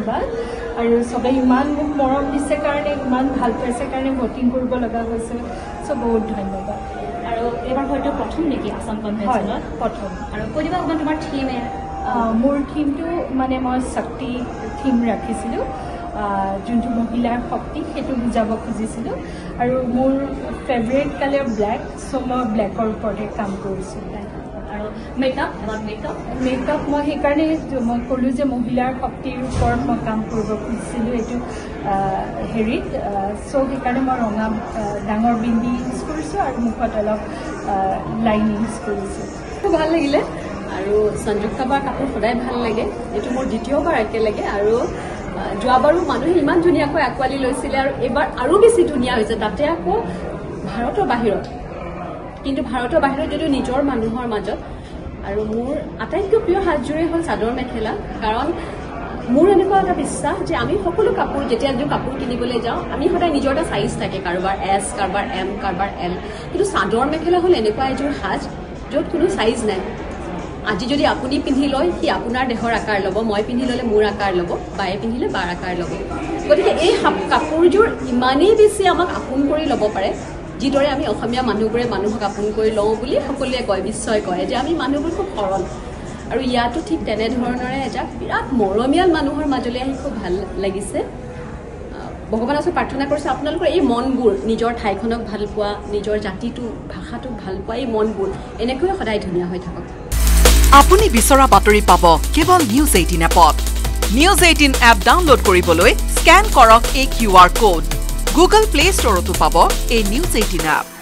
ধন্যবাদ আৰু সবে ইমান মোক মৰম দিছে কাৰণে ইমান ভাল পাইছে কাৰণে ভোটিং কৰিব লগা হৈছে সো বহুত ধন্যবাদ আৰু এবাৰ হয়তো প্ৰথম নেকি আসাম কনভেনচনত প্ৰথম আৰু কৈ দিবা অকণমান তোমাৰ থিম মোৰ থিমটো মানে মই শক্তি থিম ৰাখিছিলোঁ যোনটো মহিলাৰ শক্তি সেইটো বুজাব খুজিছিলোঁ আৰু মোৰ ফেভৰেট কালাৰ ব্লেক চ' মই ব্লেকৰ ওপৰতে কাম কৰিছোঁ আৰু মেকআপ মেকআপ মই সেইকাৰণে মই ক'লোঁ যে মহিলাৰ শক্তিৰ ওপৰত মই কাম কৰিব খুজিছিলোঁ এইটো হেৰিত চ' সেইকাৰণে মই ৰঙা ডাঙৰ বিন্দি ইউজ কৰিছোঁ আৰু মুখত অলপ লাইন ইউজ কৰিছোঁ খুব ভাল লাগিলে আৰু সংযুক্তা বাৰ কাপোৰ সদায় ভাল লাগে এইটো মোৰ দ্বিতীয়বাৰ একেলগে আৰু যোৱাবাৰো মানুহে ইমান ধুনীয়াকৈ আঁকোৱালি লৈছিলে আৰু এইবাৰ আৰু বেছি ধুনীয়া হৈছে তাতে আকৌ ভাৰতৰ বাহিৰত কিন্তু ভাৰতৰ বাহিৰত যদিও নিজৰ মানুহৰ মাজত আৰু মোৰ আটাইতকৈ প্ৰিয় সাজযোৰেই হ'ল চাদৰ মেখেলা কাৰণ মোৰ এনেকুৱা এটা বিশ্বাস যে আমি সকলো কাপোৰ যেতিয়া এযোৰ কাপোৰ কিনিবলৈ যাওঁ আমি সদায় নিজৰ এটা চাইজ থাকে কাৰোবাৰ এছ কাৰোবাৰ এম কাৰোবাৰ এল কিন্তু চাদৰ মেখেলা হ'ল এনেকুৱা এযোৰ সাজ য'ত কোনো চাইজ নাই আজি যদি আপুনি পিন্ধি লয় সি আপোনাৰ দেহৰ আকাৰ ল'ব মই পিন্ধি ল'লে মোৰ আকাৰ ল'ব বায়ে পিন্ধিলে বাৰ আকাৰ ল'ব গতিকে এই কাপোৰযোৰ ইমানেই বেছি আমাক আপোন কৰি ল'ব পাৰে যিদৰে আমি অসমীয়া মানুহবোৰে মানুহক আপোন কৰি লওঁ বুলি সকলোৱে কয় বিশ্বই কয় যে আমি মানুহবোৰ খুব সৰল আৰু ইয়াতো ঠিক তেনেধৰণৰে এটা বিৰাট মৰমীয়াল মানুহৰ মাজলৈ আহি খুব ভাল লাগিছে ভগৱানৰ ওচৰত প্ৰাৰ্থনা কৰিছোঁ আপোনালোকৰ এই মনবোৰ নিজৰ ঠাইখনক ভাল পোৱা নিজৰ জাতিটো ভাষাটোক ভাল পোৱা এই মনবোৰ এনেকৈয়ে সদায় ধুনীয়া হৈ থাকক আপুনি বিচৰা বাতৰি পাব কেৱল নিউজ 18 এপত নিউজ 18 এপ ডাউনলোড কৰিবলৈ স্ক্যান কৰক এই QR কোড গুগল প্লে ষ্টৰতো পাব এই নিউজ 18 এপ